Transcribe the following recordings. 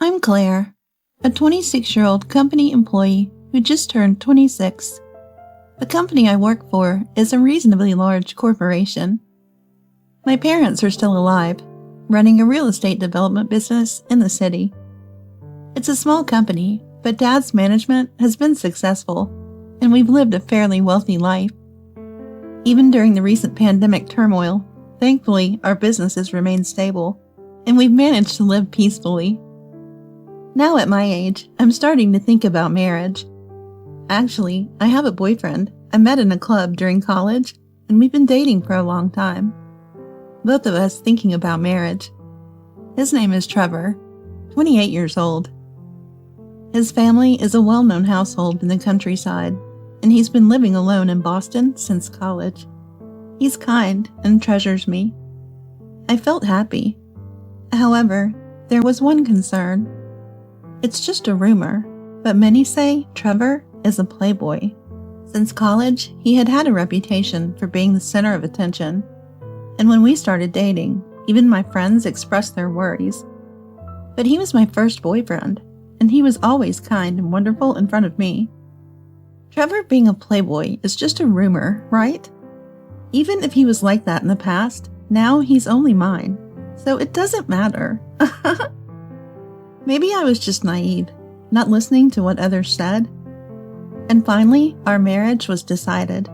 I'm Claire, a 26-year-old company employee who just turned 26. The company I work for is a reasonably large corporation. My parents are still alive, running a real estate development business in the city. It's a small company, but Dad's management has been successful, and we've lived a fairly wealthy life. Even during the recent pandemic turmoil, thankfully our business has remained stable, and we've managed to live peacefully. Now at my age, I'm starting to think about marriage. Actually, I have a boyfriend I met in a club during college, and we've been dating for a long time. Both of us thinking about marriage. His name is Trevor, 28 years old. His family is a well-known household in the countryside, and he's been living alone in Boston since college. He's kind and treasures me. I felt happy. However, there was one concern. It's just a rumor, but many say Trevor is a playboy. Since college, he had had a reputation for being the center of attention, and when we started dating, even my friends expressed their worries. But he was my first boyfriend, and he was always kind and wonderful in front of me. Trevor being a playboy is just a rumor, right? Even if he was like that in the past, now he's only mine, so it doesn't matter. Maybe I was just naive, not listening to what others said. And finally, our marriage was decided.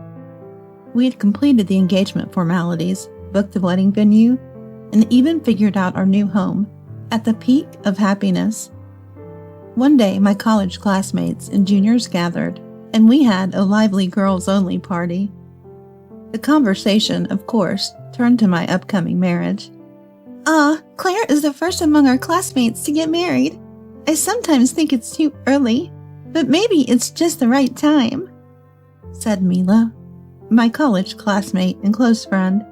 We had completed the engagement formalities, booked the wedding venue, and even figured out our new home, at the peak of happiness. One day, my college classmates and juniors gathered, and we had a lively girls-only party. The conversation, of course, turned to my upcoming marriage. Claire is the first among our classmates to get married. I sometimes think it's too early, but maybe it's just the right time, said Mila, my college classmate and close friend,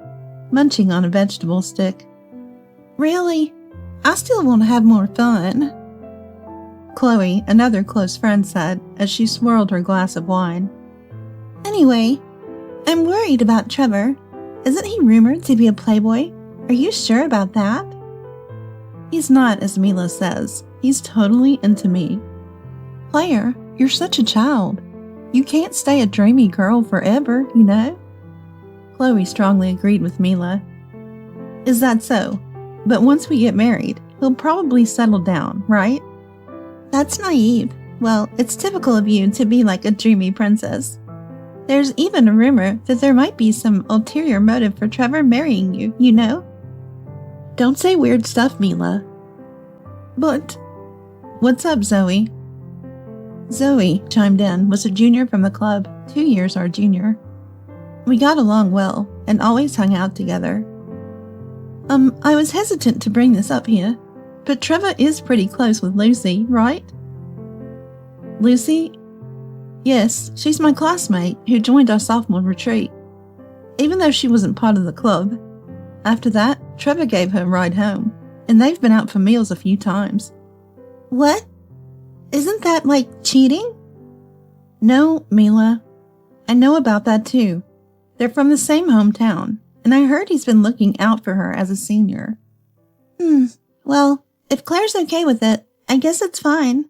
munching on a vegetable stick. Really? I still want to have more fun, Chloe, another close friend, said as she swirled her glass of wine. Anyway, I'm worried about Trevor. Isn't he rumored to be a playboy? Are you sure about that? He's not, as Mila says. He's totally into me. Claire, you're such a child. You can't stay a dreamy girl forever, you know? Chloe strongly agreed with Mila. Is that so? But once we get married, he'll probably settle down, right? That's naive. Well, it's typical of you to be like a dreamy princess. There's even a rumor that there might be some ulterior motive for Trevor marrying you, you know? Don't say weird stuff, Mila. But... What's up, Zoe? Zoe, chimed in, was a junior from the club, 2 years our junior. We got along well, and always hung out together. I was hesitant to bring this up here, but Trevor is pretty close with Lucy, right? Lucy? Yes, she's my classmate who joined our sophomore retreat, even though she wasn't part of the club. After that, Trevor gave her a ride home, and they've been out for meals a few times. What? Isn't that like cheating? No, Mila. I know about that too. They're from the same hometown, and I heard he's been looking out for her as a senior. Well, if Claire's okay with it, I guess it's fine.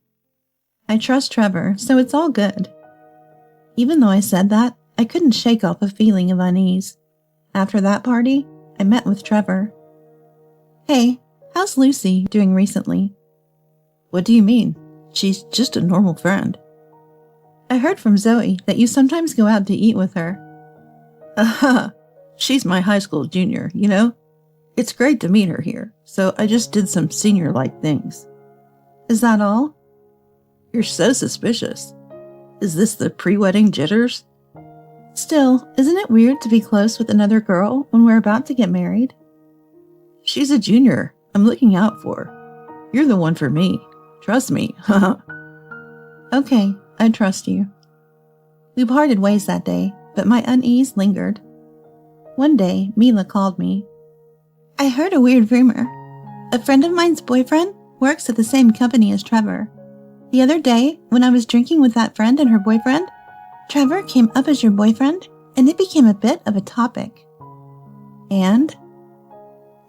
I trust Trevor, so it's all good. Even though I said that, I couldn't shake off a feeling of unease. After that party, I met with Trevor. Hey, how's Lucy doing recently? What do you mean? She's just a normal friend. I heard from Zoe that you sometimes go out to eat with her. She's my high school junior, you know? It's great to meet her here, so I just did some senior-like things. Is that all? You're so suspicious. Is this the pre-wedding jitters? Still, isn't it weird to be close with another girl when we're about to get married? She's a junior. I'm looking out for her. You're the one for me. Trust me. Okay, I trust you. We parted ways that day, but my unease lingered. One day, Mila called me. I heard a weird rumor. A friend of mine's boyfriend works at the same company as Trevor. The other day, when I was drinking with that friend and her boyfriend, Trevor came up as your boyfriend, and it became a bit of a topic. And?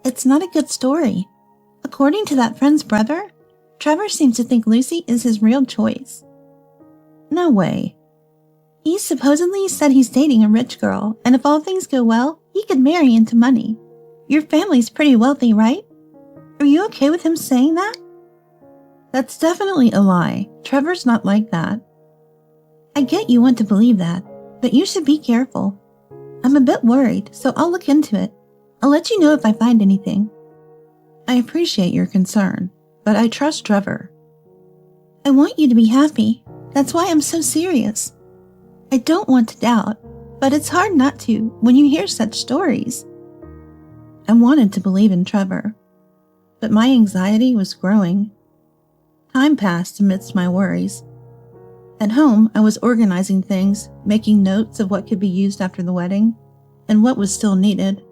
It's not a good story. According to that friend's brother, Trevor seems to think Lucy is his real choice. No way. He supposedly said he's dating a rich girl, and if all things go well, he could marry into money. Your family's pretty wealthy, right? Are you okay with him saying that? That's definitely a lie. Trevor's not like that. I get you want to believe that, but you should be careful. I'm a bit worried, so I'll look into it. I'll let you know if I find anything. I appreciate your concern, but I trust Trevor. I want you to be happy. That's why I'm so serious. I don't want to doubt, but it's hard not to when you hear such stories. I wanted to believe in Trevor, but my anxiety was growing. Time passed amidst my worries. At home, I was organizing things, making notes of what could be used after the wedding, and what was still needed.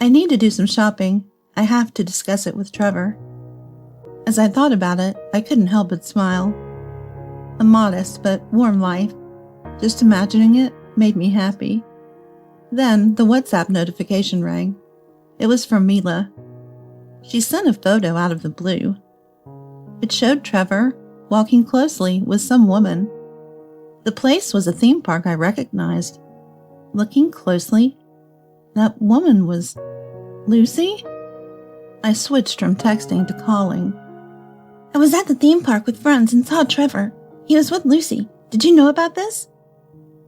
I need to do some shopping. I have to discuss it with Trevor. As I thought about it, I couldn't help but smile. A modest but warm life. Just imagining it made me happy. Then the WhatsApp notification rang. It was from Mila. She sent a photo out of the blue. It showed Trevor walking closely with some woman. The place was a theme park I recognized. Looking closely, that woman was Lucy? I switched from texting to calling. I was at the theme park with friends and saw Trevor. He was with Lucy. Did you know about this?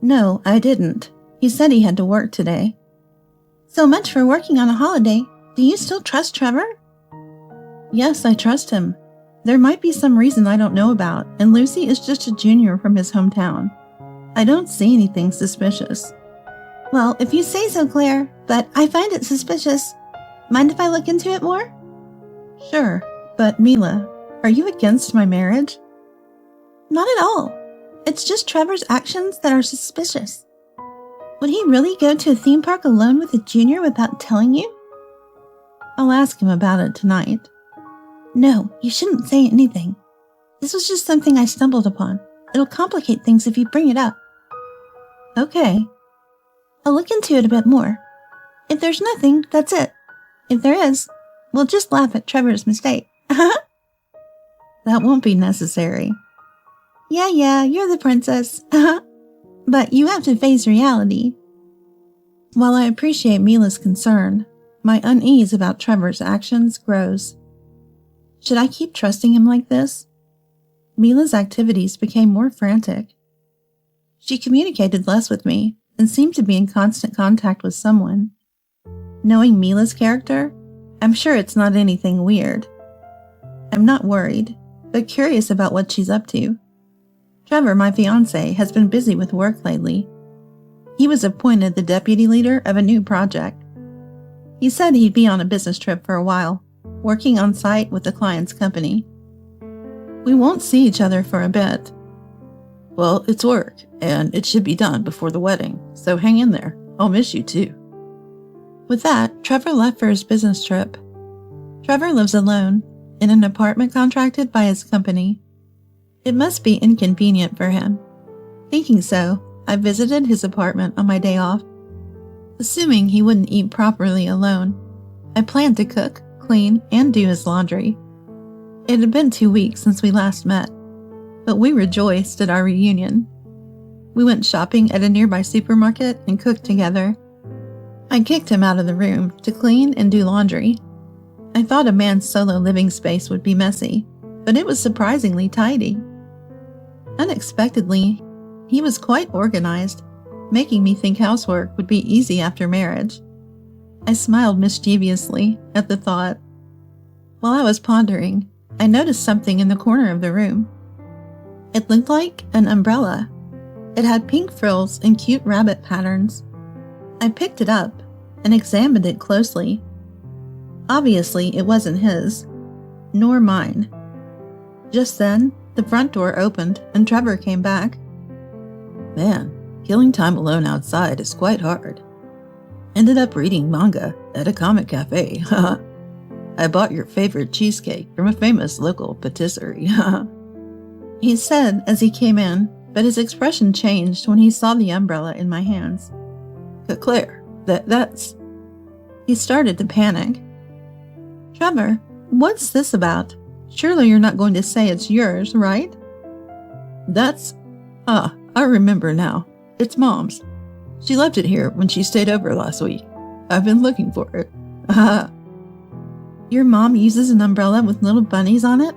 No, I didn't. He said he had to work today. So much for working on a holiday. Do you still trust Trevor? Yes, I trust him. There might be some reason I don't know about, and Lucy is just a junior from his hometown. I don't see anything suspicious. Well, if you say so, Claire, but I find it suspicious. Mind if I look into it more? Sure, but Mila, are you against my marriage? Not at all. It's just Trevor's actions that are suspicious. Would he really go to a theme park alone with a junior without telling you? I'll ask him about it tonight. No, you shouldn't say anything. This was just something I stumbled upon. It'll complicate things if you bring it up. Okay. I'll look into it a bit more. If there's nothing, that's it. If there is, we'll just laugh at Trevor's mistake. That won't be necessary. Yeah, you're the princess. But you have to face reality. While I appreciate Mila's concern, my unease about Trevor's actions grows. Should I keep trusting him like this? Mila's activities became more frantic. She communicated less with me and seemed to be in constant contact with someone. Knowing Mila's character, I'm sure it's not anything weird. I'm not worried, but curious about what she's up to. Trevor, my fiancé, has been busy with work lately. He was appointed the deputy leader of a new project. He said he'd be on a business trip for a while, working on site with the client's company. We won't see each other for a bit. Well, it's work, and it should be done before the wedding, so hang in there. I'll miss you too. With that, Trevor left for his business trip. Trevor lives alone, in an apartment contracted by his company. It must be inconvenient for him. Thinking so, I visited his apartment on my day off. Assuming he wouldn't eat properly alone, I planned to cook, clean, and do his laundry. It had been 2 weeks since we last met, but we rejoiced at our reunion. We went shopping at a nearby supermarket and cooked together. I kicked him out of the room to clean and do laundry. I thought a man's solo living space would be messy, but it was surprisingly tidy. Unexpectedly, he was quite organized, making me think housework would be easy after marriage. I smiled mischievously at the thought. While I was pondering, I noticed something in the corner of the room. It looked like an umbrella. It had pink frills and cute rabbit patterns. I picked it up and examined it closely. Obviously, it wasn't his, nor mine. Just then, the front door opened and Trevor came back. Man, killing time alone outside is quite hard. Ended up reading manga at a comic cafe. I bought your favorite cheesecake from a famous local patisserie. He said as he came in, but his expression changed when he saw the umbrella in my hands. Claire, that's... He started to panic. Trevor, what's this about? Surely you're not going to say it's yours, right? I remember now. It's Mom's. She left it here when she stayed over last week. I've been looking for it. Your mom uses an umbrella with little bunnies on it?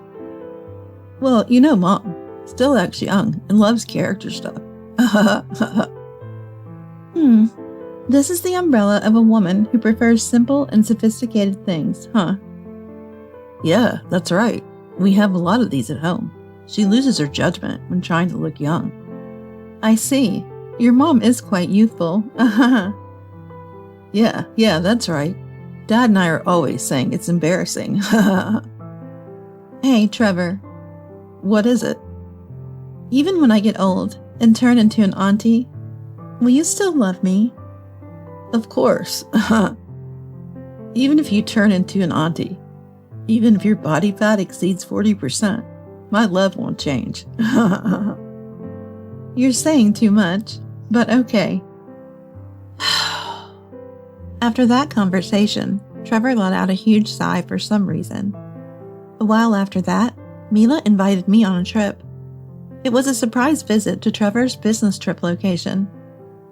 Well, you know Mom. Still acts young and loves character stuff. This is the umbrella of a woman who prefers simple and sophisticated things, huh? Yeah, that's right. We have a lot of these at home. She loses her judgment when trying to look young. I see. Your mom is quite youthful. Yeah, that's right. Dad and I are always saying it's embarrassing. Hey, Trevor. What is it? Even when I get old and turn into an auntie, will you still love me? Of course. Even if you turn into an auntie, even if your body fat exceeds 40%, my love won't change. You're saying too much, but okay. After that conversation, Trevor let out a huge sigh for some reason. A while after that, Mila invited me on a trip. It was a surprise visit to Trevor's business trip location.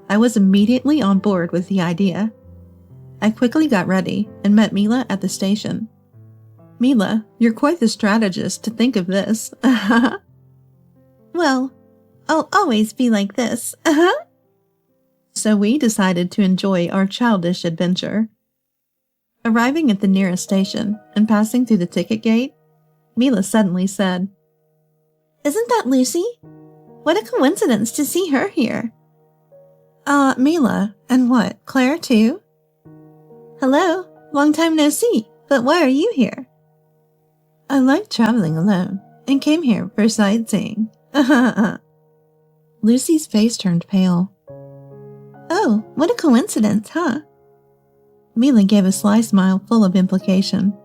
I was immediately on board with the idea. I quickly got ready and met Mila at the station. Mila, you're quite the strategist to think of this. Well, I'll always be like this. So we decided to enjoy our childish adventure. Arriving at the nearest station and passing through the ticket gate, Mila suddenly said, "Isn't that Lucy? What a coincidence to see her here." Mila, and what, Claire too? Hello, long time no see, but why are you here? I like traveling alone and came here for sightseeing. Lucy's face turned pale. Oh, what a coincidence, huh? Mila gave a sly smile full of implication.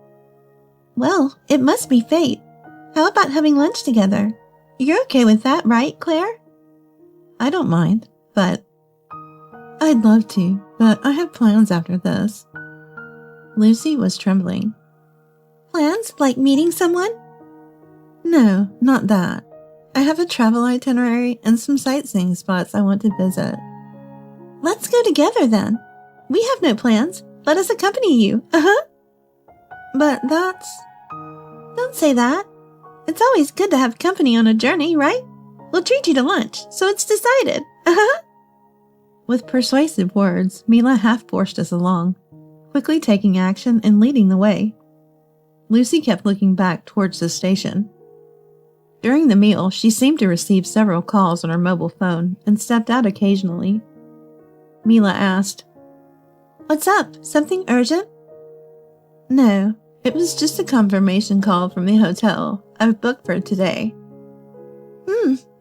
Well, it must be fate. How about having lunch together? You're okay with that, right, Claire? I don't mind, but... I'd love to, but I have plans after this. Lucy was trembling. Plans? Like meeting someone? No, not that. I have a travel itinerary and some sightseeing spots I want to visit. Let's go together then. We have no plans. Let us accompany you. But that's... Don't say that. It's always good to have company on a journey, right? We'll treat you to lunch, so it's decided. With persuasive words, Mila half forced us along, quickly taking action and leading the way. Lucy kept looking back towards the station. During the meal, she seemed to receive several calls on her mobile phone and stepped out occasionally. Mila asked, "What's up? Something urgent?" No, it was just a confirmation call from the hotel I've booked for today.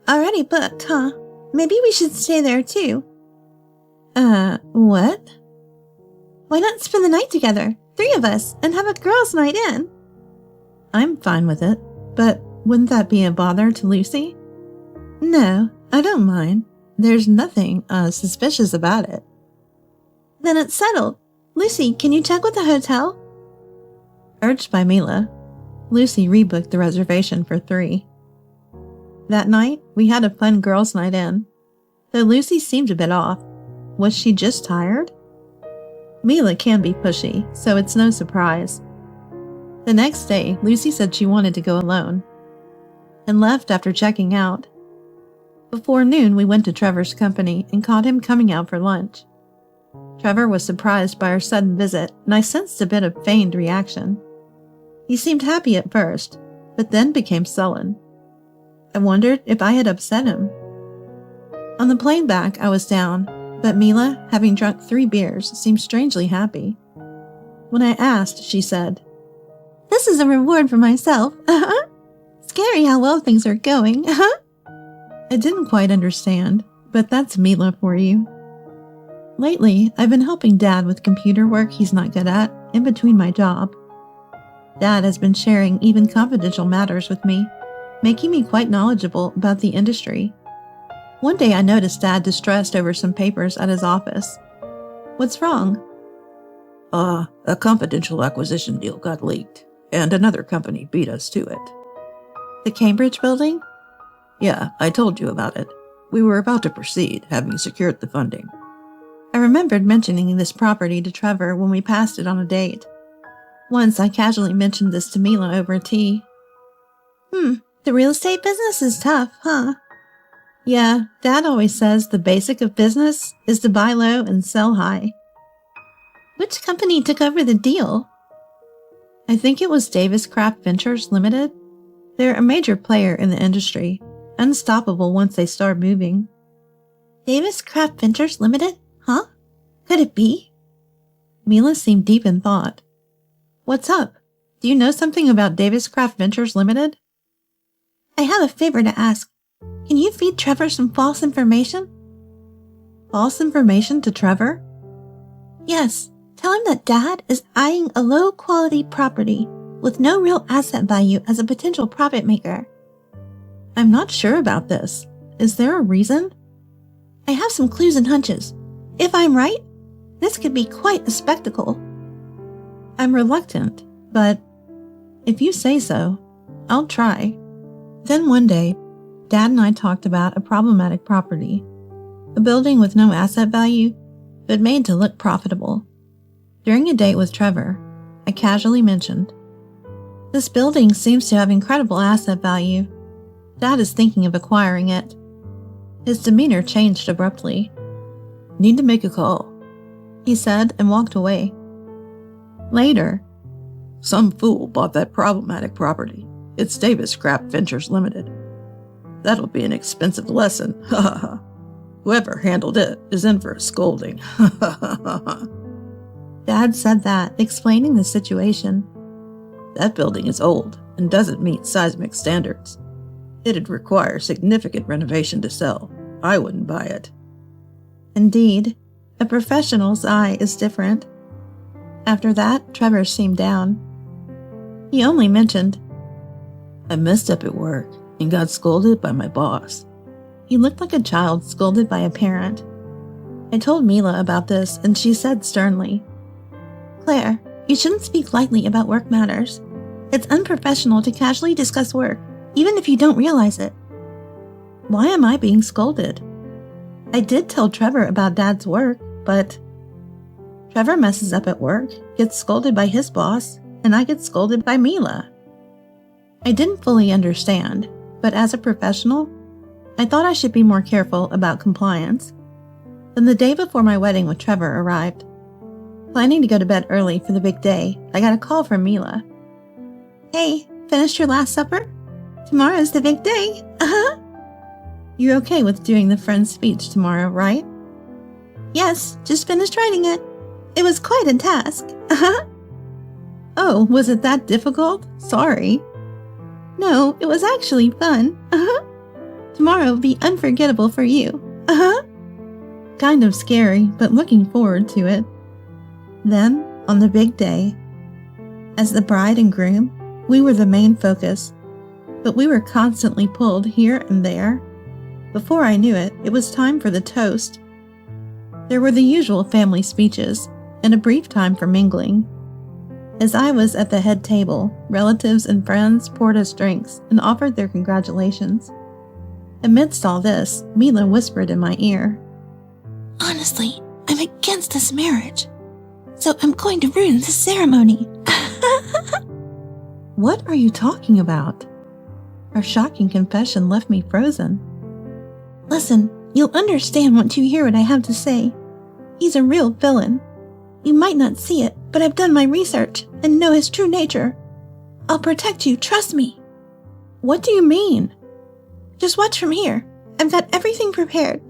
Already booked, huh? Maybe we should stay there too. What? Why not spend the night together, 3 of us, and have a girls' night in? I'm fine with it, but wouldn't that be a bother to Lucy? No, I don't mind. There's nothing, suspicious about it. Then it's settled. Lucy, can you check with the hotel? Urged by Mila, Lucy rebooked the reservation for 3. That night, we had a fun girls' night in. Though Lucy seemed a bit off. Was she just tired? Mila can be pushy, so it's no surprise. The next day, Lucy said she wanted to go alone, and left after checking out. Before noon, we went to Trevor's company and caught him coming out for lunch. Trevor was surprised by our sudden visit, and I sensed a bit of feigned reaction. He seemed happy at first, but then became sullen. I wondered if I had upset him. On the plane back, I was down, but Mila, having drunk 3 beers, seemed strangely happy. When I asked, she said, "This is a reward for myself. Scary how well things are going. I didn't quite understand, but that's Mila for you. Lately, I've been helping Dad with computer work he's not good at, in between my job. Dad has been sharing even confidential matters with me, making me quite knowledgeable about the industry. One day I noticed Dad distressed over some papers at his office. What's wrong? A confidential acquisition deal got leaked. and another company beat us to it. The Cambridge building? Yeah, I told you about it. We were about to proceed, having secured the funding. I remembered mentioning this property to Trevor when we passed it on a date. Once I casually mentioned this to Mila over tea. The real estate business is tough, huh? Yeah, Dad always says the basic of business is to buy low and sell high. Which company took over the deal? I think it was Davis Craft Ventures Limited. They're a major player in the industry, unstoppable once they start moving. Davis Craft Ventures Limited? Huh? Could it be? Mila seemed deep in thought. What's up? Do you know something about Davis Craft Ventures Limited? I have a favor to ask. Can you feed Trevor some false information? False information to Trevor? Yes. Tell him that Dad is eyeing a low-quality property with no real asset value as a potential profit maker. I'm not sure about this. Is there a reason? I have some clues and hunches. If I'm right, this could be quite a spectacle. I'm reluctant, but if you say so, I'll try. Then one day, Dad and I talked about a problematic property, a building with no asset value, but made to look profitable. During a date with Trevor, I casually mentioned, this building seems to have incredible asset value. Dad is thinking of acquiring it. His demeanor changed abruptly. Need to make a call, he said and walked away. Later, some fool bought that problematic property. It's Davis Craft Ventures Limited. That'll be an expensive lesson. Ha ha ha. Whoever handled it is in for a scolding. Ha ha ha ha. Dad said that, explaining the situation. That building is old and doesn't meet seismic standards. It'd require significant renovation to sell. I wouldn't buy it. Indeed, a professional's eye is different. After that, Trevor seemed down. He only mentioned, I messed up at work and got scolded by my boss. He looked like a child scolded by a parent. I told Mila about this and she said sternly, Claire, you shouldn't speak lightly about work matters. It's unprofessional to casually discuss work, even if you don't realize it. Why am I being scolded? I did tell Trevor about Dad's work, but Trevor messes up at work, gets scolded by his boss, and I get scolded by Mila. I didn't fully understand, but as a professional, I thought I should be more careful about compliance. Then the day before my wedding with Trevor arrived. Planning to go to bed early for the big day, I got a call from Mila. Hey, finished your last supper? Tomorrow's the big day. You're okay with doing the friend's speech tomorrow, right? Yes, just finished writing it. It was quite a task. Oh, was it that difficult? Sorry. No, it was actually fun. Tomorrow will be unforgettable for you. Kind of scary, but looking forward to it. Then, on the big day, as the bride and groom, we were the main focus, but we were constantly pulled here and there. Before I knew it, it was time for the toast. There were the usual family speeches, and a brief time for mingling. As I was at the head table, relatives and friends poured us drinks and offered their congratulations. Amidst all this, Mila whispered in my ear, Honestly, I'm against this marriage, so I'm going to ruin the ceremony. What are you talking about? Her shocking confession left me frozen. Listen, you'll understand once you hear what I have to say. He's a real villain. You might not see it, but I've done my research and know his true nature. I'll protect you, trust me. What do you mean? Just watch from here. I've got everything prepared.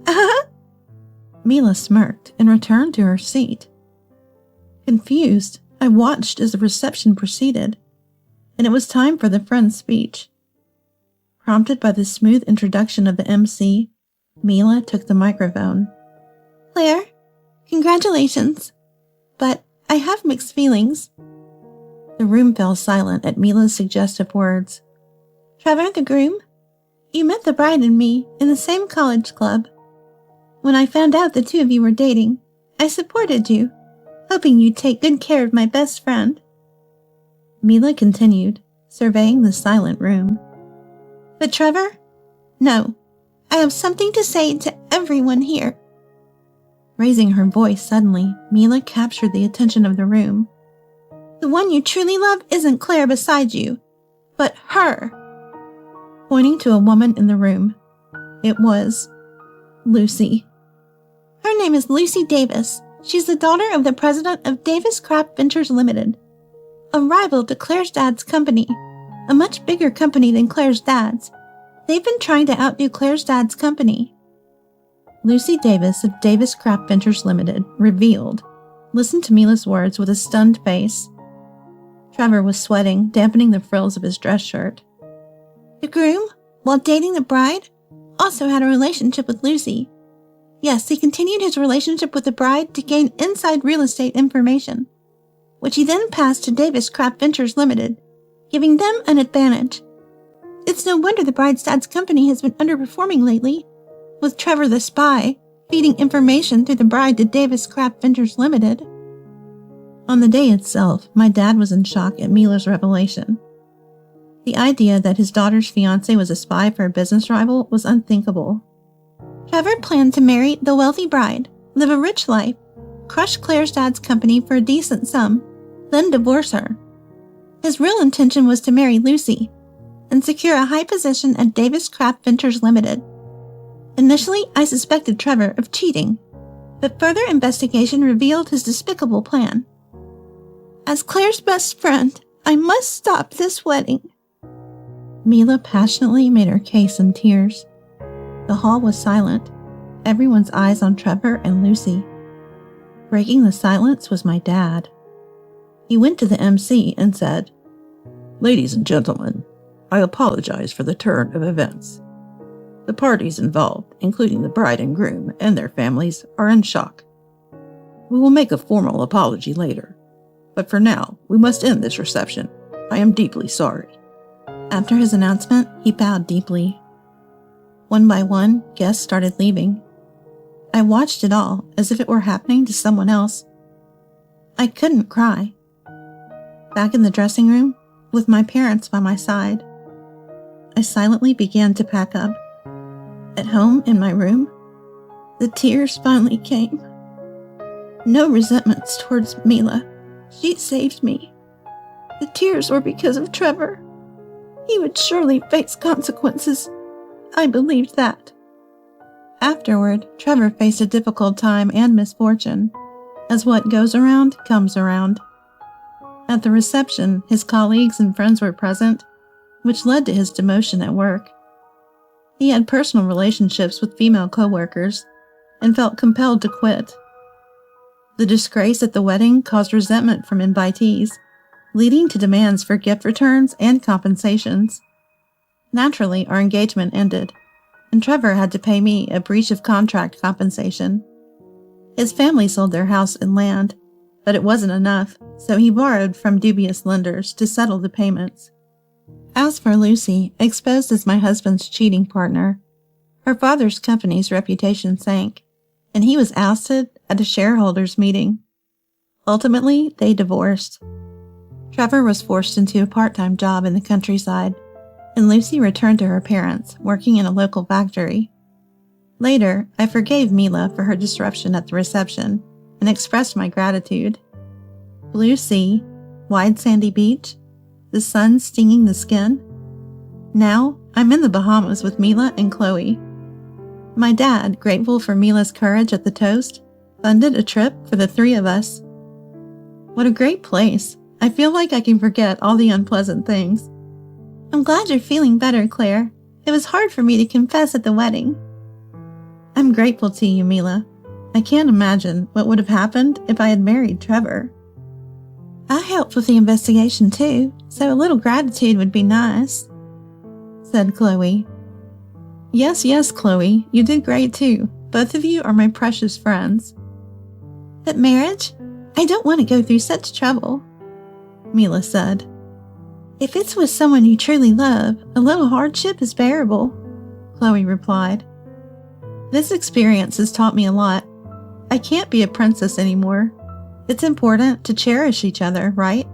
Mila smirked and returned to her seat. Confused, I watched as the reception proceeded, and it was time for the friend's speech. Prompted by the smooth introduction of the MC, Mila took the microphone. Claire, congratulations, but I have mixed feelings. The room fell silent at Mila's suggestive words. Trevor, the groom, you met the bride and me in the same college club. When I found out the two of you were dating, I supported you, hoping you'd take good care of my best friend. Mila continued, surveying the silent room. But Trevor? No. I have something to say to everyone here. Raising her voice suddenly, Mila captured the attention of the room. The one you truly love isn't Claire beside you, but her. Pointing to a woman in the room. It was Lucy. Her name is Lucy Davis. She's the daughter of the president of Davis Craft Ventures Limited, a rival to Claire's dad's company, a much bigger company than Claire's dad's. They've been trying to outdo Claire's dad's company. Lucy Davis of Davis Craft Ventures Limited revealed, listened to Mila's words with a stunned face. Trevor was sweating, dampening the frills of his dress shirt. The groom, while dating the bride, also had a relationship with Lucy. Yes, he continued his relationship with the bride to gain inside real estate information, which he then passed to Davis Craft Ventures Limited, giving them an advantage. It's no wonder the bride's dad's company has been underperforming lately, with Trevor the spy feeding information through the bride to Davis Craft Ventures Limited. On the day itself, my dad was in shock at Mila's revelation. The idea that his daughter's fiancé was a spy for a business rival was unthinkable. Trevor planned to marry the wealthy bride, live a rich life, crush Claire's dad's company for a decent sum, then divorce her. His real intention was to marry Lucy and secure a high position at Davis Craft Ventures Limited. Initially, I suspected Trevor of cheating, but further investigation revealed his despicable plan. As Claire's best friend, I must stop this wedding. Mila passionately made her case in tears. The hall was silent, everyone's eyes on Trevor and Lucy. Breaking the silence was my dad. He went to the MC and said, Ladies and gentlemen, I apologize for the turn of events. The parties involved, including the bride and groom and their families, are in shock. We will make a formal apology later, but for now, we must end this reception. I am deeply sorry. After his announcement, he bowed deeply. One by one, guests started leaving. I watched it all as if it were happening to someone else. I couldn't cry. Back in the dressing room, with my parents by my side, I silently began to pack up. At home in my room, the tears finally came. No resentments towards Mila. She saved me. The tears were because of Trevor. He would surely face consequences. I believed that. Afterward, Trevor faced a difficult time and misfortune, as what goes around comes around. At the reception, his colleagues and friends were present, which led to his demotion at work. He had personal relationships with female co-workers and felt compelled to quit. The disgrace at the wedding caused resentment from invitees, leading to demands for gift returns and compensations. Naturally, our engagement ended, and Trevor had to pay me a breach of contract compensation. His family sold their house and land, but it wasn't enough, so he borrowed from dubious lenders to settle the payments. As for Lucy, exposed as my husband's cheating partner, her father's company's reputation sank, and he was ousted at a shareholders' meeting. Ultimately, they divorced. Trevor was forced into a part-time job in the countryside, and Lucy returned to her parents, working in a local factory. Later, I forgave Mila for her disruption at the reception and expressed my gratitude. Blue sea, wide sandy beach, the sun stinging the skin. Now, I'm in the Bahamas with Mila and Chloe. My dad, grateful for Mila's courage at the toast, funded a trip for the three of us. What a great place. I feel like I can forget all the unpleasant things. I'm glad you're feeling better, Claire. It was hard for me to confess at the wedding. I'm grateful to you, Mila. I can't imagine what would have happened if I had married Trevor. I helped with the investigation too, so a little gratitude would be nice, said Chloe. Yes, Chloe, you did great too. Both of you are my precious friends. But marriage? I don't want to go through such trouble, Mila said. If it's with someone you truly love, a little hardship is bearable, Chloe replied. This experience has taught me a lot. I can't be a princess anymore. It's important to cherish each other, right?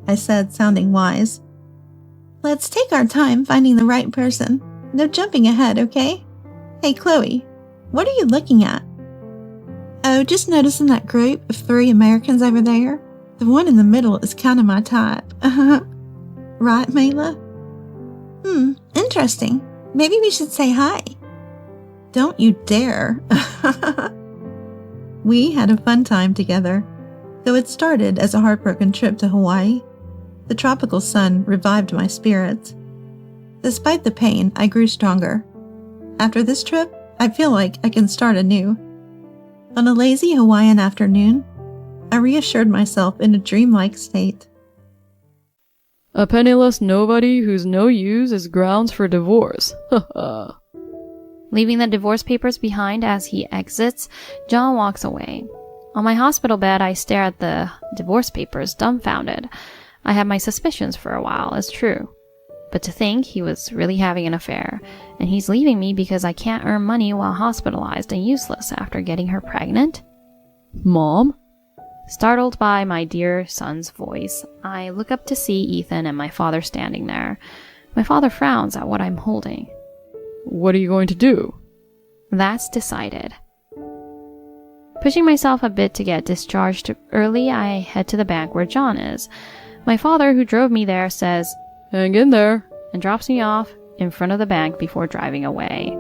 I said, sounding wise. Let's take our time finding the right person. No jumping ahead, okay? Hey, Chloe, what are you looking at? Oh, just noticing that group of 3 Americans over there. The one in the middle is kind of my type. Right, Mayla? Interesting. Maybe we should say hi. Don't you dare. We had a fun time together. Though it started as a heartbroken trip to Hawaii, the tropical sun revived my spirits. Despite the pain, I grew stronger. After this trip, I feel like I can start anew. On a lazy Hawaiian afternoon, I reassured myself in a dreamlike state. A penniless nobody who's no use is grounds for divorce. Leaving the divorce papers behind as he exits, John walks away. On my hospital bed, I stare at the divorce papers, dumbfounded. I had my suspicions for a while, it's true. But to think he was really having an affair, and he's leaving me because I can't earn money while hospitalized and useless after getting her pregnant? Mom? Startled by my dear son's voice, I look up to see Ethan and my father standing there. My father frowns at what I'm holding. What are you going to do? That's decided. Pushing myself a bit to get discharged early, I head to the bank where John is. My father, who drove me there, says, Hang in there, and drops me off in front of the bank before driving away.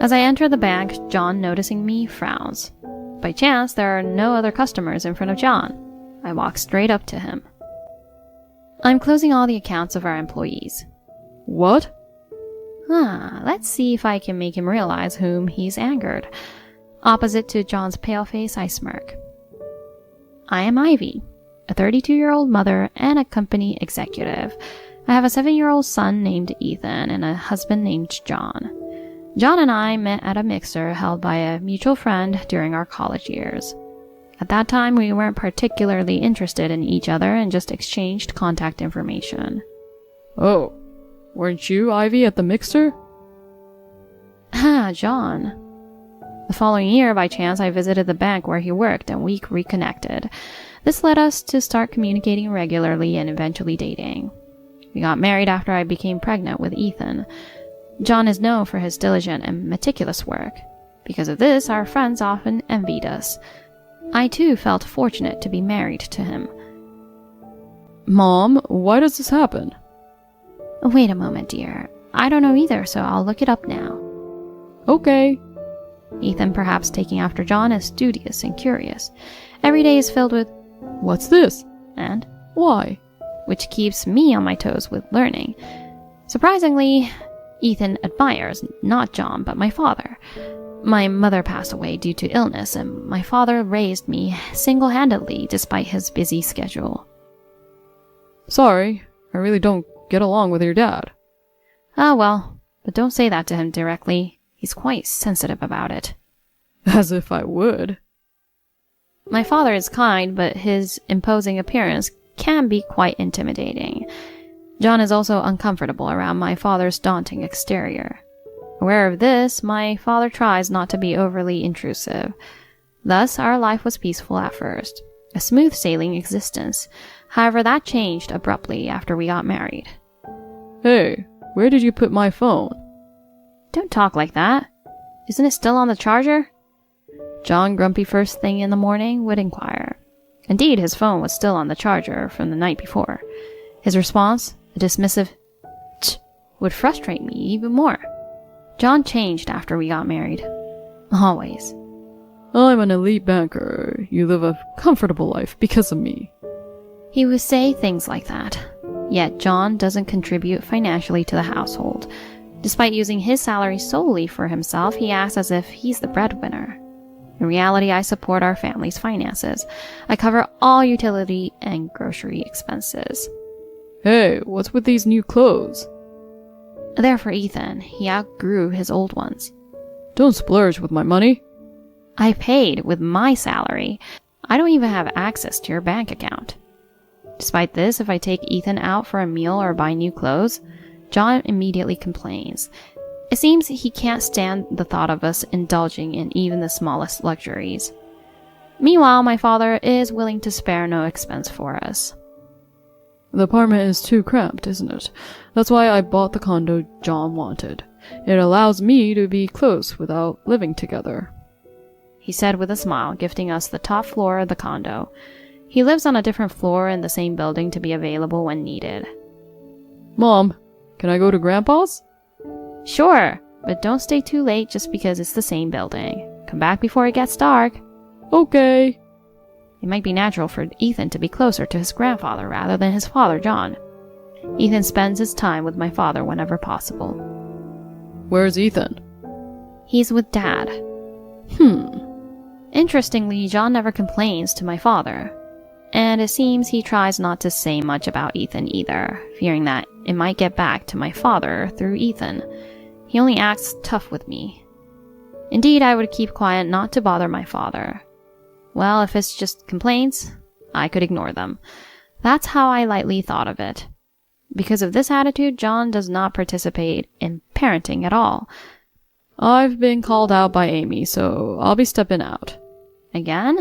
As I enter the bank, John, noticing me, frowns. By chance, there are no other customers in front of John. I walk straight up to him. I'm closing all the accounts of our employees. What? Let's see if I can make him realize whom he's angered. Opposite to John's pale face, I smirk. I am Ivy, a 32-year-old mother and a company executive. I have a 7-year-old son named Ethan and a husband named John. John and I met at a mixer held by a mutual friend during our college years. At that time, we weren't particularly interested in each other and just exchanged contact information. Oh, weren't you Ivy at the mixer? John. The following year, by chance, I visited the bank where he worked and we reconnected. This led us to start communicating regularly and eventually dating. We got married after I became pregnant with Ethan. John is known for his diligent and meticulous work. Because of this, our friends often envied us. I too felt fortunate to be married to him. Mom, why does this happen? Wait a moment, dear. I don't know either, so I'll look it up now. Okay. Ethan, perhaps taking after John, is studious and curious. Every day is filled with, What's this? And Why? which keeps me on my toes with learning. Surprisingly, Ethan admires not John, but my father. My mother passed away due to illness, and my father raised me single-handedly despite his busy schedule. Sorry, I really don't get along with your dad. Ah, well, but don't say that to him directly. He's quite sensitive about it. As if I would. My father is kind, but his imposing appearance can be quite intimidating. John is also uncomfortable around my father's daunting exterior. Aware of this, my father tries not to be overly intrusive. Thus, our life was peaceful at first, a smooth sailing existence. However, that changed abruptly after we got married. Hey, where did you put my phone? Don't talk like that. Isn't it still on the charger? John, grumpy first thing in the morning, would inquire. Indeed, his phone was still on the charger from the night before. His response, a dismissive "tch," would frustrate me even more. John changed after we got married. Always. I'm an elite banker. You live a comfortable life because of me. He would say things like that. Yet John doesn't contribute financially to the household. Despite using his salary solely for himself, he acts as if he's the breadwinner. In reality, I support our family's finances. I cover all utility and grocery expenses. Hey, what's with these new clothes? They're for Ethan. He outgrew his old ones. Don't splurge with my money. I paid with my salary. I don't even have access to your bank account. Despite this, if I take Ethan out for a meal or buy new clothes, John immediately complains. It seems he can't stand the thought of us indulging in even the smallest luxuries. Meanwhile, my father is willing to spare no expense for us. The apartment is too cramped, isn't it? That's why I bought the condo John wanted. It allows me to be close without living together. He said with a smile, gifting us the top floor of the condo. He lives on a different floor in the same building to be available when needed. Mom, can I go to Grandpa's? Sure, but don't stay too late just because it's the same building. Come back before it gets dark. Okay. It might be natural for Ethan to be closer to his grandfather rather than his father, John. Ethan spends his time with my father whenever possible. Where's Ethan? He's with Dad. Interestingly, John never complains to my father. And it seems he tries not to say much about Ethan either, fearing that it might get back to my father through Ethan. He only acts tough with me. Indeed, I would keep quiet not to bother my father. Well, if it's just complaints, I could ignore them. That's how I lightly thought of it. Because of this attitude, John does not participate in parenting at all. I've been called out by Amy, so I'll be stepping out. Again?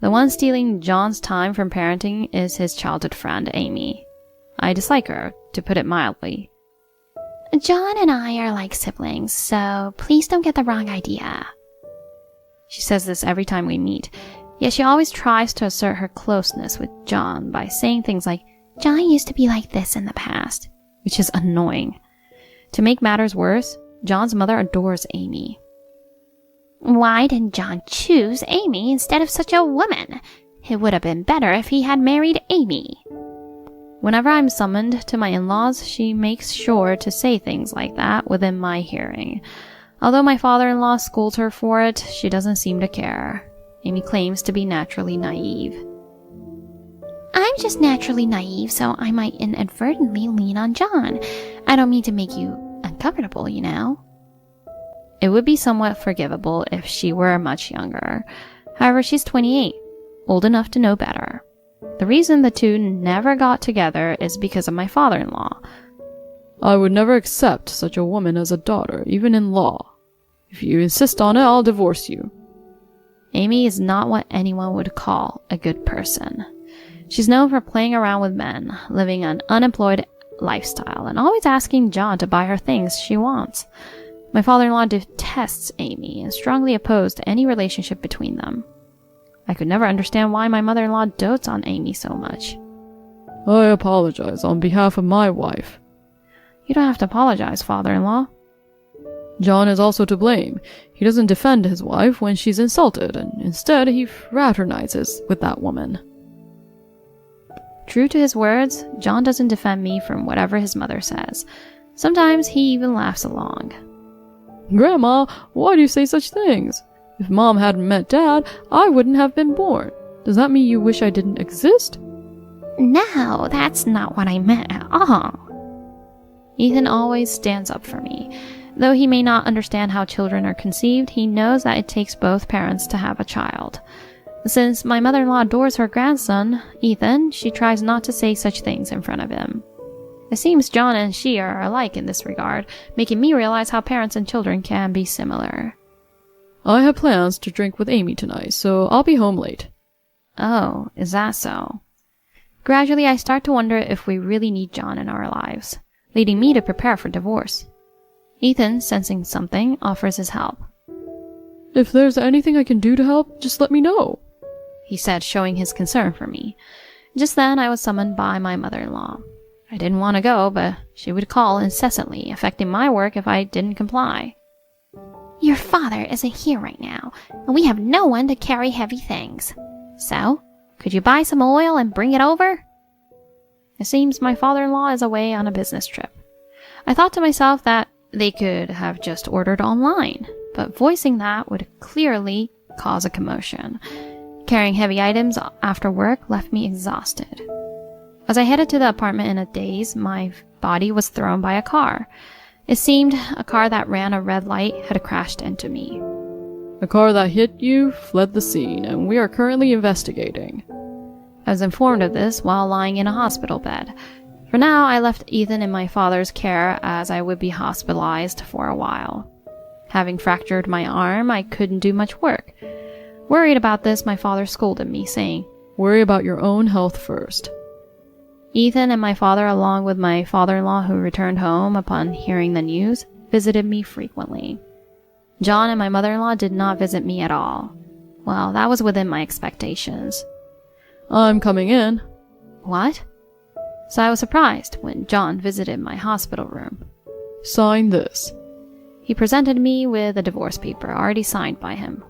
The one stealing John's time from parenting is his childhood friend, Amy. I dislike her, to put it mildly. John and I are like siblings, so please don't get the wrong idea. She says this every time we meet, yet she always tries to assert her closeness with John by saying things like, John used to be like this in the past, which is annoying. To make matters worse, John's mother adores Amy. Why didn't John choose Amy instead of such a woman? It would have been better if he had married Amy. Whenever I'm summoned to my in-laws, she makes sure to say things like that within my hearing. Although my father-in-law scolds her for it, she doesn't seem to care. Amy claims to be naturally naive. I'm just naturally naive, so I might inadvertently lean on John. I don't mean to make you uncomfortable, you know. It would be somewhat forgivable if she were much younger. However, she's 28, old enough to know better. The reason the two never got together is because of my father-in-law. I would never accept such a woman as a daughter, even in law. If you insist on it, I'll divorce you. Amy is not what anyone would call a good person. She's known for playing around with men, living an unemployed lifestyle, and always asking John to buy her things she wants. My father-in-law detests Amy and strongly opposed any relationship between them. I could never understand why my mother-in-law dotes on Amy so much. I apologize on behalf of my wife. You don't have to apologize, father-in-law. John is also to blame. He doesn't defend his wife when she's insulted, and instead he fraternizes with that woman. True to his words, John doesn't defend me from whatever his mother says. Sometimes he even laughs along. Grandma, why do you say such things? If Mom hadn't met Dad, I wouldn't have been born. Does that mean you wish I didn't exist? No, that's not what I meant at all. Ethan always stands up for me. Though he may not understand how children are conceived, he knows that it takes both parents to have a child. Since my mother-in-law adores her grandson, Ethan, she tries not to say such things in front of him. It seems John and she are alike in this regard, making me realize how parents and children can be similar. I have plans to drink with Amy tonight, so I'll be home late. Oh, is that so? Gradually, I start to wonder if we really need John in our lives, leading me to prepare for divorce. Ethan, sensing something, offers his help. If there's anything I can do to help, just let me know, he said, showing his concern for me. Just then, I was summoned by my mother-in-law. I didn't want to go, but she would call incessantly, affecting my work if I didn't comply. Your father isn't here right now, and we have no one to carry heavy things. So, could you buy some oil and bring it over? It seems my father-in-law is away on a business trip. I thought to myself that they could have just ordered online, but voicing that would clearly cause a commotion. Carrying heavy items after work left me exhausted. As I headed to the apartment in a daze, my body was thrown by a car. It seemed a car that ran a red light had crashed into me. The car that hit you fled the scene, and we are currently investigating. I was informed of this while lying in a hospital bed. For now, I left Ethan in my father's care as I would be hospitalized for a while. Having fractured my arm, I couldn't do much work. Worried about this, my father scolded me, saying, Worry about your own health first. Ethan and my father, along with my father-in-law who returned home upon hearing the news, visited me frequently. John and my mother-in-law did not visit me at all. Well, that was within my expectations. I'm coming in. What? So I was surprised when John visited my hospital room. Sign this. He presented me with a divorce paper already signed by him.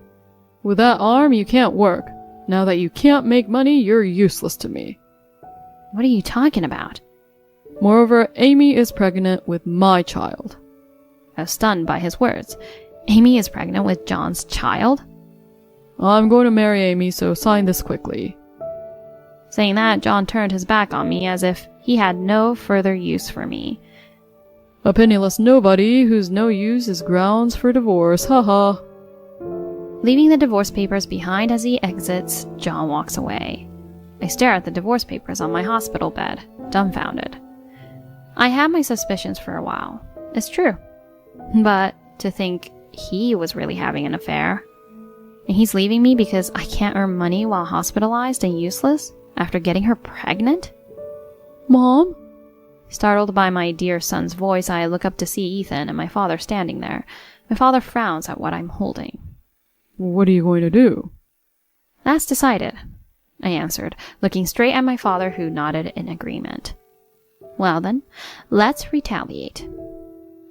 With that arm, you can't work. Now that you can't make money, you're useless to me. What are you talking about? Moreover, Amy is pregnant with my child. I was stunned by his words. Amy is pregnant with John's child? I'm going to marry Amy, so sign this quickly. Saying that, John turned his back on me as if he had no further use for me. A penniless nobody whose no use is grounds for divorce, haha. Leaving the divorce papers behind as he exits, John walks away. I stare at the divorce papers on my hospital bed, dumbfounded. I had my suspicions for a while. It's true. But to think he was really having an affair, and he's leaving me because I can't earn money while hospitalized and useless after getting her pregnant? Mom? Startled by my dear son's voice, I look up to see Ethan and my father standing there. My father frowns at what I'm holding. What are you going to do? That's decided, I answered, looking straight at my father, who nodded in agreement. Well then, let's retaliate.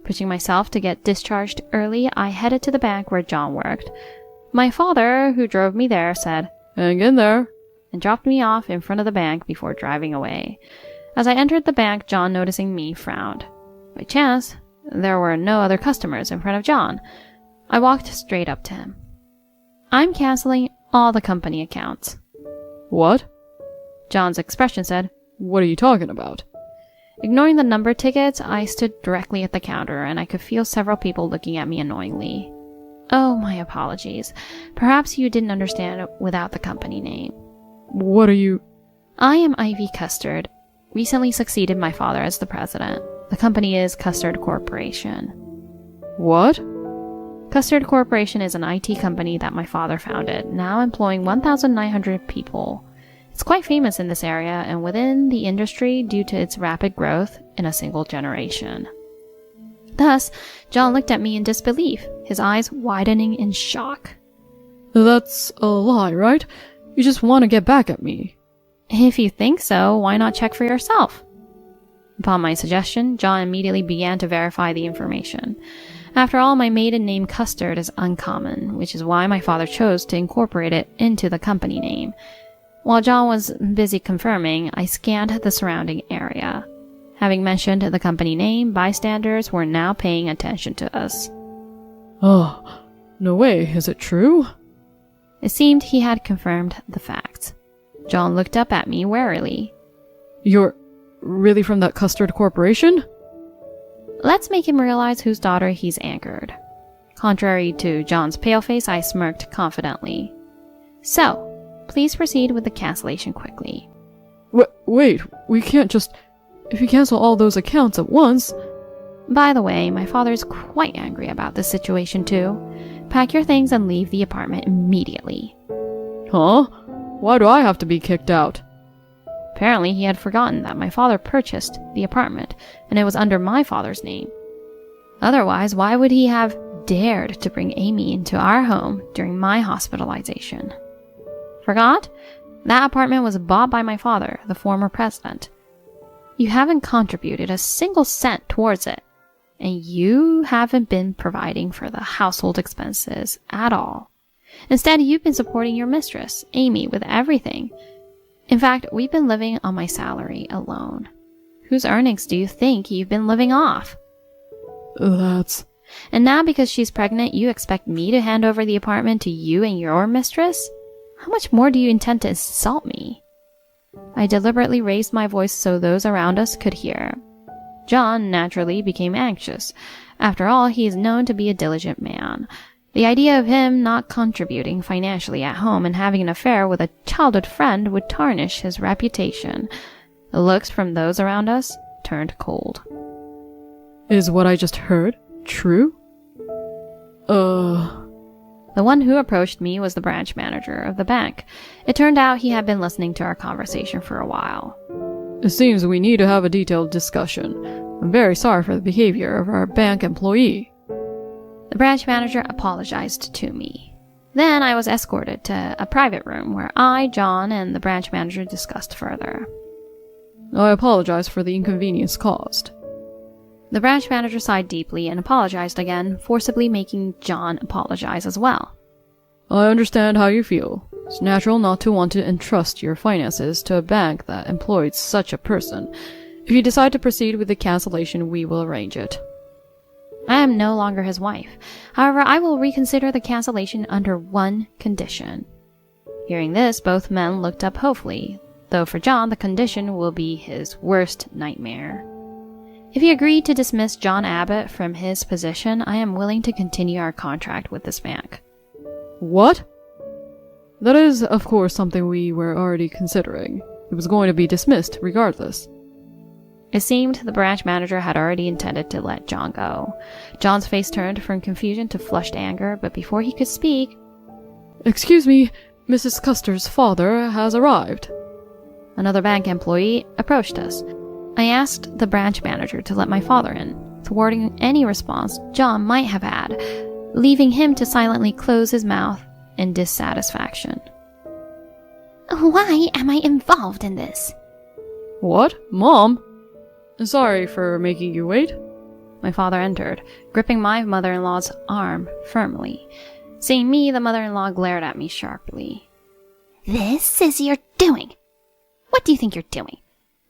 Pushing myself to get discharged early, I headed to the bank where John worked. My father, who drove me there, said, "Hang in there," and dropped me off in front of the bank before driving away. As I entered the bank, John, noticing me, frowned. By chance, there were no other customers in front of John. I walked straight up to him. I'm canceling all the company accounts. What? John's expression said, What are you talking about? Ignoring the number tickets, I stood directly at the counter, and I could feel several people looking at me annoyingly. Oh, my apologies. Perhaps you didn't understand without the company name. What are you... I am Ivy Custard. Recently succeeded my father as the president. The company is Custard Corporation. What? Custard Corporation is an IT company that my father founded, now employing 1,900 people. It's quite famous in this area and within the industry due to its rapid growth in a single generation. Thus, John looked at me in disbelief, his eyes widening in shock. That's a lie, right? You just want to get back at me. If you think so, why not check for yourself? Upon my suggestion, John immediately began to verify the information. After all, my maiden name Custard is uncommon, which is why my father chose to incorporate it into the company name. While John was busy confirming, I scanned the surrounding area. Having mentioned the company name, bystanders were now paying attention to us. Oh, no way, is it true? It seemed he had confirmed the facts. John looked up at me warily. You're really from that Custard Corporation? Let's make him realize whose daughter he's angered. Contrary to John's pale face, I smirked confidently. So, please proceed with the cancellation quickly. Wait, we can't just... If you cancel all those accounts at once... By the way, my father is quite angry about this situation too. Pack your things and leave the apartment immediately. Huh? Why do I have to be kicked out? Apparently, he had forgotten that my father purchased the apartment, and it was under my father's name. Otherwise, why would he have dared to bring Amy into our home during my hospitalization? Forgot? That apartment was bought by my father, the former president. You haven't contributed a single cent towards it, and you haven't been providing for the household expenses at all. Instead, you've been supporting your mistress, Amy, with everything. In fact, we've been living on my salary alone. Whose earnings do you think you've been living off? That's... And now because she's pregnant, you expect me to hand over the apartment to you and your mistress? How much more do you intend to insult me? I deliberately raised my voice so those around us could hear. John naturally became anxious. After all, he is known to be a diligent man. The idea of him not contributing financially at home and having an affair with a childhood friend would tarnish his reputation. The looks from those around us turned cold. Is what I just heard true? The one who approached me was the branch manager of the bank. It turned out he had been listening to our conversation for a while. It seems we need to have a detailed discussion. I'm very sorry for the behavior of our bank employee. The branch manager apologized to me. Then I was escorted to a private room where I, John, and the branch manager discussed further. I apologize for the inconvenience caused. The branch manager sighed deeply and apologized again, forcibly making John apologize as well. I understand how you feel. It's natural not to want to entrust your finances to a bank that employed such a person. If you decide to proceed with the cancellation, we will arrange it. I am no longer his wife. However, I will reconsider the cancellation under one condition. Hearing this, both men looked up hopefully, though for John the condition will be his worst nightmare. If he agreed to dismiss John Abbott from his position, I am willing to continue our contract with this bank. What? That is, of course, something we were already considering. It was going to be dismissed regardless. It seemed the branch manager had already intended to let John go. John's face turned from confusion to flushed anger, but before he could speak... Excuse me, Mrs. Custer's father has arrived. Another bank employee approached us. I asked the branch manager to let my father in, thwarting any response John might have had, leaving him to silently close his mouth in dissatisfaction. Why am I involved in this? What? Mom? Sorry for making you wait. My father entered, gripping my mother-in-law's arm firmly. Seeing me, the mother-in-law glared at me sharply. This is your doing. What do you think you're doing?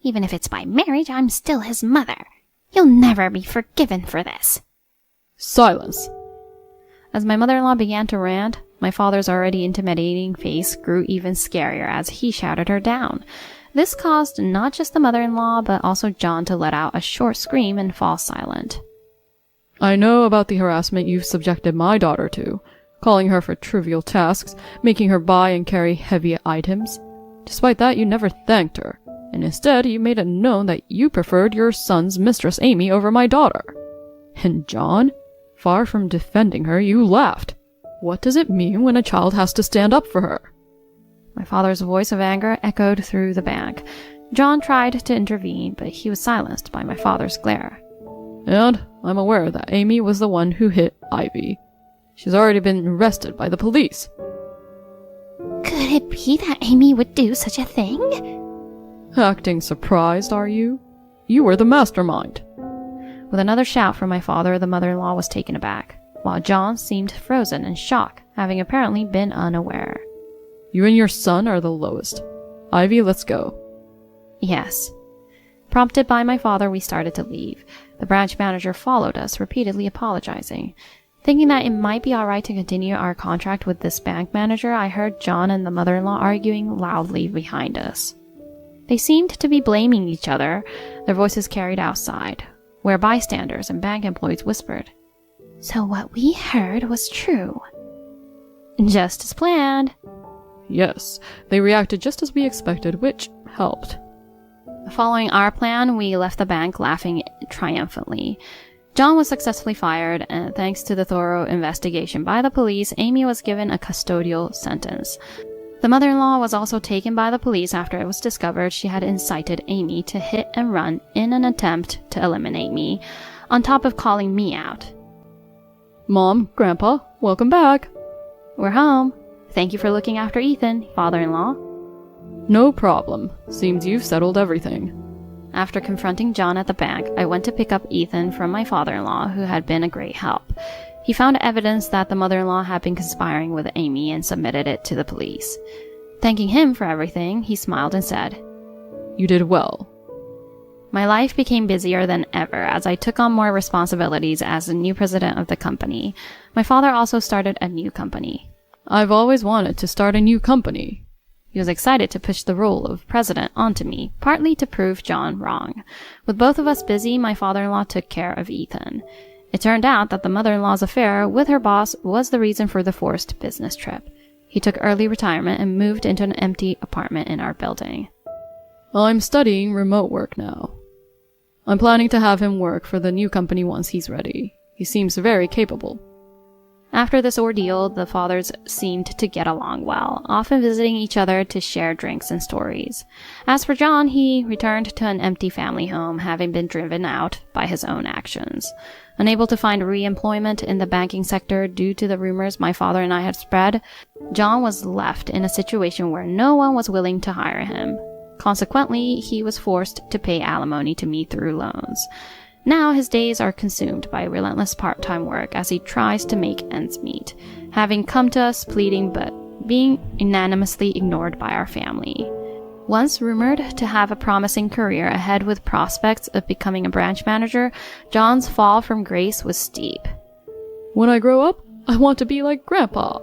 Even if it's by marriage, I'm still his mother. You'll never be forgiven for this. Silence. As my mother-in-law began to rant, my father's already intimidating face grew even scarier as he shouted her down. This caused not just the mother-in-law, but also John to let out a short scream and fall silent. I know about the harassment you've subjected my daughter to, calling her for trivial tasks, making her buy and carry heavy items. Despite that, you never thanked her, and instead you made it known that you preferred your son's mistress Amy over my daughter. And John, far from defending her, you laughed. What does it mean when a child has to stand up for her? My father's voice of anger echoed through the bank. John tried to intervene, but he was silenced by my father's glare. And I'm aware that Amy was the one who hit Ivy. She's already been arrested by the police. Could it be that Amy would do such a thing? Acting surprised, are you? You were the mastermind. With another shout from my father, the mother-in-law was taken aback, while John seemed frozen in shock, having apparently been unaware. You and your son are the lowest. Ivy, let's go. Yes. Prompted by my father, we started to leave. The branch manager followed us, repeatedly apologizing. Thinking that it might be alright to continue our contract with this bank manager, I heard John and the mother-in-law arguing loudly behind us. They seemed to be blaming each other, their voices carried outside, where bystanders and bank employees whispered, So what we heard was true. Just as planned. Yes, they reacted just as we expected, which helped. Following our plan, we left the bank laughing triumphantly. John was successfully fired, and thanks to the thorough investigation by the police, Amy was given a custodial sentence. The mother-in-law was also taken by the police after it was discovered she had incited Amy to hit and run in an attempt to eliminate me, on top of calling me out. Mom, Grandpa, welcome back. We're home. Thank you for looking after Ethan, father-in-law. No problem. Seems you've settled everything. After confronting John at the bank, I went to pick up Ethan from my father-in-law, who had been a great help. He found evidence that the mother-in-law had been conspiring with Amy and submitted it to the police. Thanking him for everything, he smiled and said, You did well. My life became busier than ever as I took on more responsibilities as the new president of the company. My father also started a new company. I've always wanted to start a new company. He was excited to push the role of president onto me, partly to prove John wrong. With both of us busy, my father-in-law took care of Ethan. It turned out that the mother-in-law's affair with her boss was the reason for the forced business trip. He took early retirement and moved into an empty apartment in our building. I'm studying remote work now. I'm planning to have him work for the new company once he's ready. He seems very capable. After this ordeal, the fathers seemed to get along well, often visiting each other to share drinks and stories. As for John, he returned to an empty family home, having been driven out by his own actions. Unable to find re-employment in the banking sector due to the rumors my father and I had spread, John was left in a situation where no one was willing to hire him. Consequently, he was forced to pay alimony to me through loans. Now his days are consumed by relentless part-time work as he tries to make ends meet, having come to us pleading but being unanimously ignored by our family. Once rumored to have a promising career ahead with prospects of becoming a branch manager, John's fall from grace was steep. When I grow up, I want to be like Grandpa.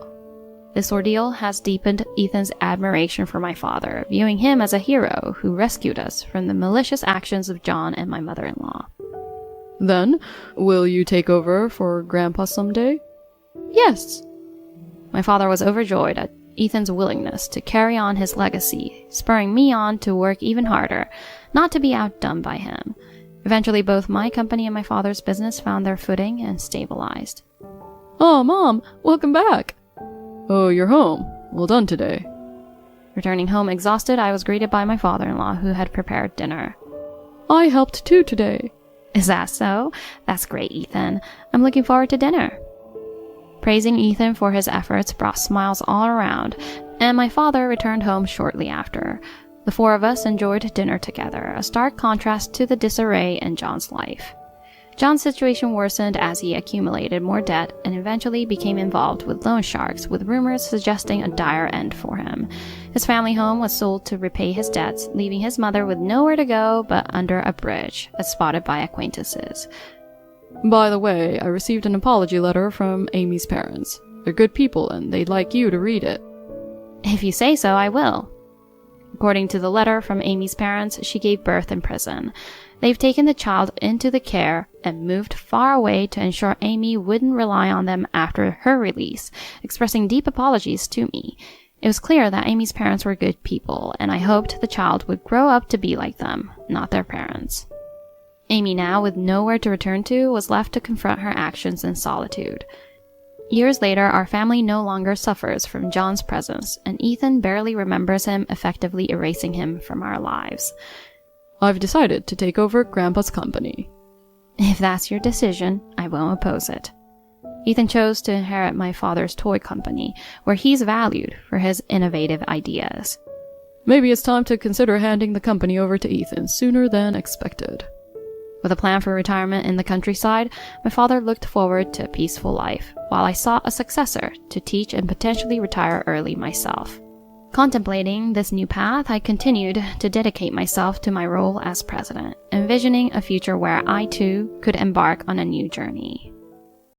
This ordeal has deepened Ethan's admiration for my father, viewing him as a hero who rescued us from the malicious actions of John and my mother-in-law. Then, will you take over for Grandpa someday? Yes. My father was overjoyed at Ethan's willingness to carry on his legacy, spurring me on to work even harder, not to be outdone by him. Eventually, both my company and my father's business found their footing and stabilized. Oh, Mom, welcome back. Oh, you're home. Well done today. Returning home exhausted, I was greeted by my father-in-law, who had prepared dinner. I helped too today. Is that so? That's great, Ethan. I'm looking forward to dinner. Praising Ethan for his efforts brought smiles all around, and my father returned home shortly after. The four of us enjoyed dinner together, a stark contrast to the disarray in John's life. John's situation worsened as he accumulated more debt and eventually became involved with loan sharks, with rumors suggesting a dire end for him. His family home was sold to repay his debts, leaving his mother with nowhere to go but under a bridge, as spotted by acquaintances. By the way, I received an apology letter from Amy's parents. They're good people and they'd like you to read it. If you say so, I will. According to the letter from Amy's parents, she gave birth in prison. They've taken the child into the care and moved far away to ensure Amy wouldn't rely on them after her release, expressing deep apologies to me. It was clear that Amy's parents were good people, and I hoped the child would grow up to be like them, not their parents. Amy, now with nowhere to return to, was left to confront her actions in solitude. Years later, our family no longer suffers from John's presence, and Ethan barely remembers him, effectively erasing him from our lives. I've decided to take over Grandpa's company. If that's your decision, I won't oppose it. Ethan chose to inherit my father's toy company, where he's valued for his innovative ideas. Maybe it's time to consider handing the company over to Ethan sooner than expected. With a plan for retirement in the countryside, my father looked forward to a peaceful life, while I sought a successor to teach and potentially retire early myself. Contemplating this new path, I continued to dedicate myself to my role as president, envisioning a future where I too could embark on a new journey.